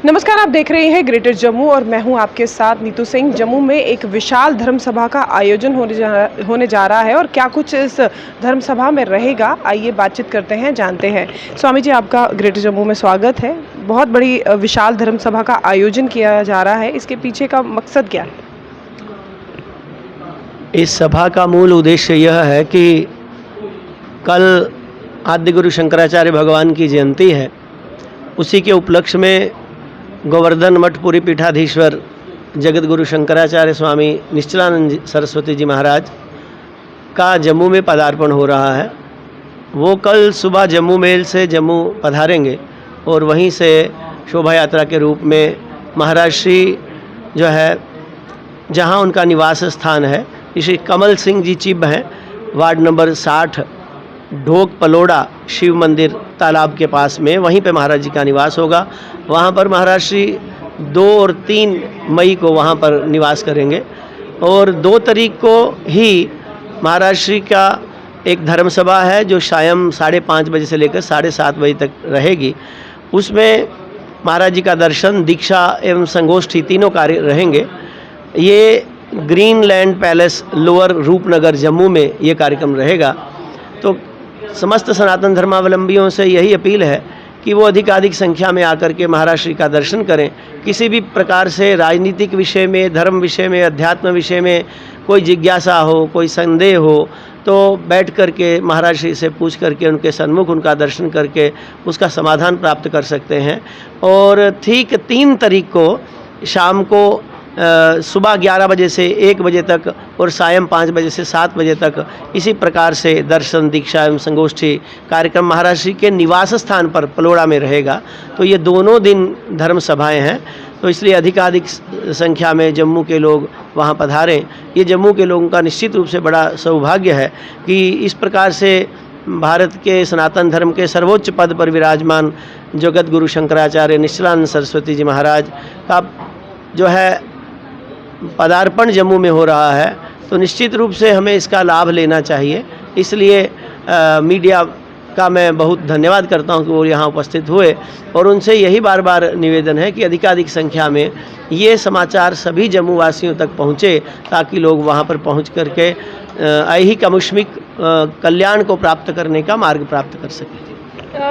नमस्कार, आप देख रहे हैं ग्रेटर जम्मू और मैं हूं आपके साथ नीतू सिंह। जम्मू में एक विशाल धर्म सभा का आयोजन होने जा रहा है और क्या कुछ इस धर्म सभा में रहेगा, आइए बातचीत करते हैं, जानते हैं। स्वामी जी, आपका ग्रेटर जम्मू में स्वागत है। बहुत बड़ी विशाल धर्म सभा का आयोजन किया जा रहा है, इसके पीछे का मकसद क्या है? इस सभा का मूल उद्देश्य यह है कि कल आद्य गुरु शंकराचार्य भगवान की जयंती है। उसी के उपलक्ष्य में गोवर्धन मठ पुरी पीठाधीश्वर जगत गुरु शंकराचार्य स्वामी निश्चलानंद सरस्वती जी महाराज का जम्मू में पदार्पण हो रहा है। वो कल सुबह जम्मू मेल से जम्मू पधारेंगे और वहीं से शोभा यात्रा के रूप में महाराज श्री जो है, जहां उनका निवास स्थान है, श्री कमल सिंह जी चिब हैं, वार्ड नंबर 60 ढोक पलोड़ा शिव मंदिर तालाब के पास में, वहीं पे महाराज जी का निवास होगा। वहाँ पर महाराज श्री 2 और 3 मई को वहाँ पर निवास करेंगे और 2 तारीख को ही महाराज श्री का एक धर्म सभा है जो शाम 5:30 बजे से लेकर 7:30 बजे तक रहेगी। उसमें महाराज जी का दर्शन, दीक्षा एवं संगोष्ठी तीनों कार्य रहेंगे। ये Greenland Palace Lower Rupnagar Jammu में ये कार्यक्रम रहेगा। तो समस्त सनातन धर्मावलंबियों से यही अपील है कि वो अधिकाधिक संख्या में आकर के महाराज श्री का दर्शन करें। किसी भी प्रकार से राजनीतिक विषय में, धर्म विषय में, अध्यात्म विषय में कोई जिज्ञासा हो, कोई संदेह हो, तो बैठ करके महाराज श्री से पूछ करके उनके सन्मुख उनका दर्शन करके उसका समाधान प्राप्त कर सकते हैं। और ठीक 3 तारीख को शाम को सुबह 11 बजे से 1 बजे तक और सायं 5 बजे से 7 बजे तक इसी प्रकार से दर्शन, दीक्षा एवं संगोष्ठी कार्यक्रम महाराज श्री के निवास स्थान पर पलोड़ा में रहेगा। तो ये दोनों दिन धर्म सभाएं हैं, तो इसलिए अधिकाधिक संख्या में जम्मू के लोग वहाँ पधारें। ये जम्मू के लोगों का निश्चित रूप से बड़ा सौभाग्य है कि इस प्रकार से भारत के सनातन धर्म के सर्वोच्च पद पर विराजमान जगत गुरु शंकराचार्य निश्चलानंद सरस्वती जी महाराज का जो है पदार्पण जम्मू में हो रहा है। तो निश्चित रूप से हमें इसका लाभ लेना चाहिए। इसलिए मीडिया का मैं बहुत धन्यवाद करता हूं कि वो यहाँ उपस्थित हुए और उनसे यही बार बार निवेदन है कि अधिकाधिक संख्या में ये समाचार सभी जम्मू वासियों तक पहुँचे ताकि लोग वहाँ पर पहुँच करके ऐहिक आमुष्मिक कल्याण को प्राप्त करने का मार्ग प्राप्त कर सकें।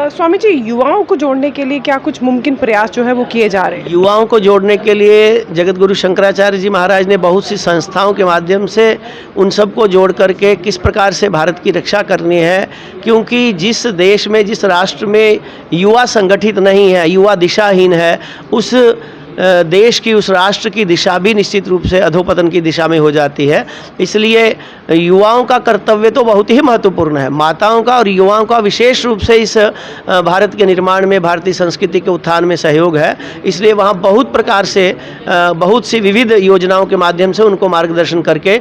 स्वामी जी, युवाओं को जोड़ने के लिए क्या कुछ मुमकिन प्रयास जो है वो किए जा रहे हैं? युवाओं को जोड़ने के लिए जगत गुरु शंकराचार्य जी महाराज ने बहुत सी संस्थाओं के माध्यम से उन सबको जोड़ करके किस प्रकार से भारत की रक्षा करनी है, क्योंकि जिस देश में, जिस राष्ट्र में युवा संगठित नहीं है, युवा दिशाहीन है, उस देश की, उस राष्ट्र की दिशा भी निश्चित रूप से अधोपतन की दिशा में हो जाती है। इसलिए युवाओं का कर्तव्य तो बहुत ही महत्वपूर्ण है। माताओं का और युवाओं का विशेष रूप से इस भारत के निर्माण में, भारतीय संस्कृति के उत्थान में सहयोग है। इसलिए वहाँ बहुत प्रकार से बहुत सी विविध योजनाओं के माध्यम से उनको मार्गदर्शन करके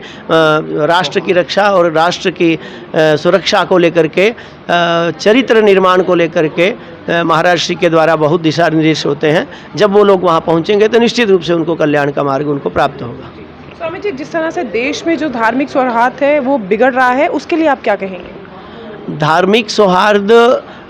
राष्ट्र की रक्षा और राष्ट्र की सुरक्षा को लेकर के, चरित्र निर्माण को लेकर के महाराज श्री के द्वारा बहुत दिशा निर्देश होते हैं। जब वो लोग वहाँ पहुँचेंगे तो निश्चित रूप से उनको कल्याण का मार्ग उनको प्राप्त होगा। स्वामी जी, जिस तरह से देश में जो धार्मिक सौहार्द है वो बिगड़ रहा है, उसके लिए आप क्या कहेंगे? धार्मिक सौहार्द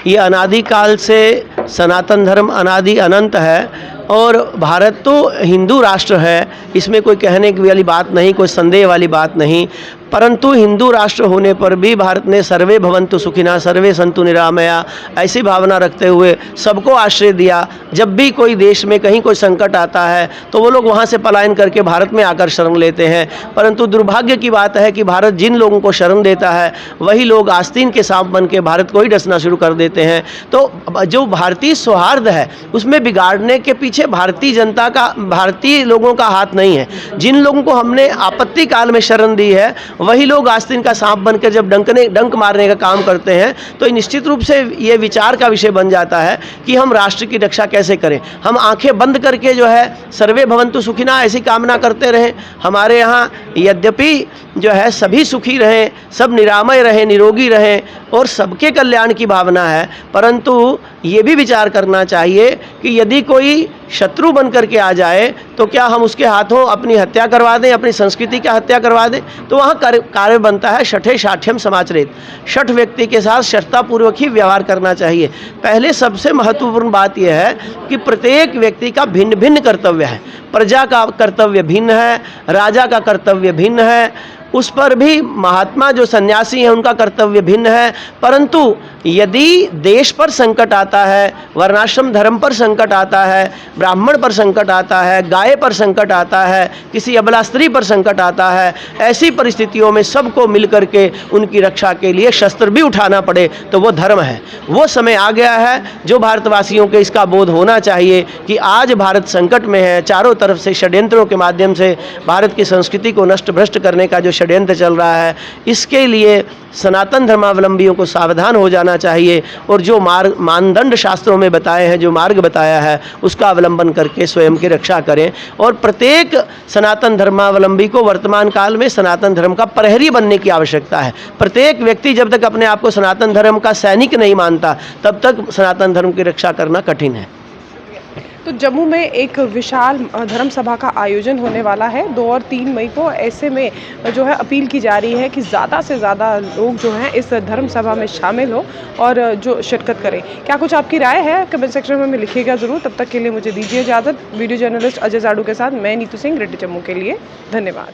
ये अनादिकाल से सनातन धर्म अनादि अनंत है और भारत तो हिंदू राष्ट्र है, इसमें कोई कहने की वाली बात नहीं, कोई संदेह वाली बात नहीं। परंतु हिंदू राष्ट्र होने पर भी भारत ने सर्वे भवन्तु सुखिनः सर्वे सन्तु निरामया ऐसी भावना रखते हुए सबको आश्रय दिया। जब भी कोई देश में कहीं कोई संकट आता है तो वो लोग वहाँ से पलायन करके भारत में आकर शरण लेते हैं। परंतु दुर्भाग्य की बात है कि भारत जिन लोगों को शरण देता है वही लोग आस्तीन के सांप बन के भारत को ही डसना शुरू कर देते हैं। तो जो भारतीय सौहार्द है उसमें बिगाड़ने के पीछे भारतीय जनता का, भारतीय लोगों का हाथ नहीं है। जिन लोगों को हमने आपत्ति काल में शरण दी है वही लोग आस्तीन का सांप बनकर जब डंक मारने का काम करते हैं तो निश्चित रूप से ये विचार का विषय बन जाता है कि हम राष्ट्र की रक्षा कैसे करें। हम आंखें बंद करके जो है सर्वे भवन्तु सुखिनः ऐसी कामना करते रहें। हमारे यहाँ यद्यपि जो है सभी सुखी रहें, सब निरामय रहें, निरोगी रहें और सबके कल्याण की भावना है, परंतु ये भी विचार करना चाहिए कि यदि कोई शत्रु बन करके आ जाए तो क्या हम उसके हाथों अपनी हत्या करवा दें, अपनी संस्कृति की हत्या करवा दें? तो वहाँ कार्य बनता है शठे शाठ्यम समाचरित, शठ व्यक्ति के साथ शठतापूर्वक ही व्यवहार करना चाहिए। पहले सबसे महत्वपूर्ण बात यह है कि प्रत्येक व्यक्ति का भिन्न भिन्न कर्तव्य है। प्रजा का कर्तव्य भिन्न है, राजा का कर्तव्य भिन्न है, उस पर भी महात्मा जो सन्यासी हैं उनका कर्तव्य भिन्न है। परंतु यदि देश पर संकट आता है, वर्णाश्रम धर्म पर संकट आता है, ब्राह्मण पर संकट आता है, गाय पर संकट आता है, किसी अबला स्त्री पर संकट आता है, ऐसी परिस्थितियों में सबको मिलकर के उनकी रक्षा के लिए शस्त्र भी उठाना पड़े तो वो धर्म है। वो समय आ गया है जो भारतवासियों के इसका बोध होना चाहिए कि आज भारत संकट में है। चारों तरफ से षड्यंत्रों के माध्यम से भारत की संस्कृति को नष्ट भ्रष्ट करने का जो षड्यंत्र चल रहा है, इसके लिए सनातन धर्मावलंबियों को सावधान हो जाना चाहिए और जो मानदंड शास्त्रों में बताए हैं, जो मार्ग बताया है, उसका अवलंबन करके स्वयं की रक्षा करें। और प्रत्येक सनातन धर्मावलंबी को वर्तमान काल में सनातन धर्म का प्रहरी बनने की आवश्यकता है। प्रत्येक व्यक्ति जब तक अपने आप को सनातन धर्म का सैनिक नहीं मानता तब तक सनातन धर्म की रक्षा करना कठिन है। तो जम्मू में एक विशाल धर्म सभा का आयोजन होने वाला है 2 और 3 मई को। ऐसे में जो है अपील की जा रही है कि ज़्यादा से ज़्यादा लोग जो हैं इस धर्म सभा में शामिल हो और जो शिरकत करें। क्या कुछ आपकी राय है कमेंट सेक्शन में लिखिएगा ज़रूर। तब तक के लिए मुझे दीजिए इजाज़त। वीडियो जर्नलिस्ट अजय जाड़ू के साथ मैं नीतू सिंह, ग्रेटर जम्मू के लिए। धन्यवाद।